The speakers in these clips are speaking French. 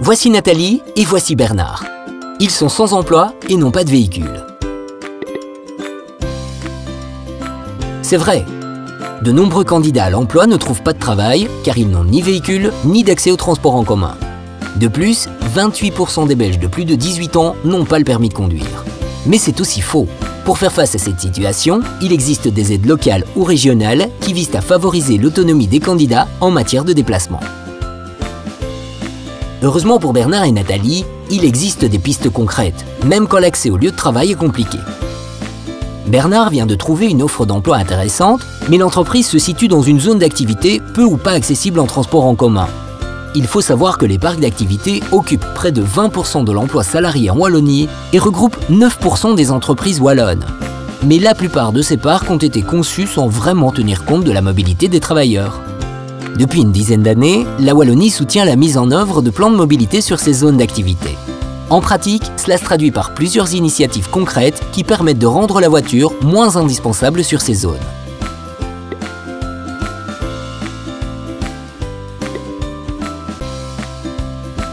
Voici Nathalie et voici Bernard. Ils sont sans emploi et n'ont pas de véhicule. C'est vrai, de nombreux candidats à l'emploi ne trouvent pas de travail car ils n'ont ni véhicule ni d'accès au transport en commun. De plus, 28% des Belges de plus de 18 ans n'ont pas le permis de conduire. Mais c'est aussi faux. Pour faire face à cette situation, il existe des aides locales ou régionales qui visent à favoriser l'autonomie des candidats en matière de déplacement. Heureusement pour Bernard et Nathalie, il existe des pistes concrètes, même quand l'accès au lieu de travail est compliqué. Bernard vient de trouver une offre d'emploi intéressante, mais l'entreprise se situe dans une zone d'activité peu ou pas accessible en transport en commun. Il faut savoir que les parcs d'activités occupent près de 20% de l'emploi salarié en Wallonie et regroupent 9% des entreprises wallonnes. Mais la plupart de ces parcs ont été conçus sans vraiment tenir compte de la mobilité des travailleurs. Depuis une dizaine d'années, la Wallonie soutient la mise en œuvre de plans de mobilité sur ces zones d'activité. En pratique, cela se traduit par plusieurs initiatives concrètes qui permettent de rendre la voiture moins indispensable sur ces zones.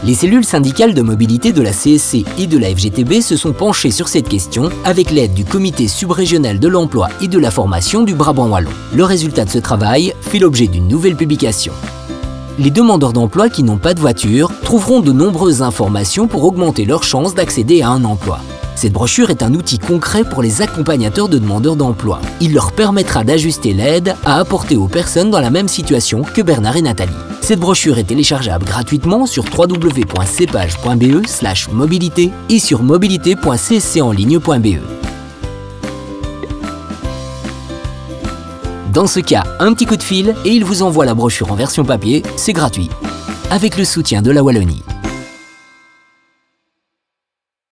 Les cellules syndicales de mobilité de la CSC et de la FGTB se sont penchées sur cette question avec l'aide du Comité subrégional de l'emploi et de la formation du Brabant wallon. Le résultat de ce travail fait l'objet d'une nouvelle publication. Les demandeurs d'emploi qui n'ont pas de voiture trouveront de nombreuses informations pour augmenter leurs chances d'accéder à un emploi. Cette brochure est un outil concret pour les accompagnateurs de demandeurs d'emploi. Il leur permettra d'ajuster l'aide à apporter aux personnes dans la même situation que Bernard et Nathalie. Cette brochure est téléchargeable gratuitement sur www.cepage.be/mobilité et sur mobilité.cscenligne.be. Dans ce cas, un petit coup de fil et il vous envoie la brochure en version papier, c'est gratuit, avec le soutien de la Wallonie.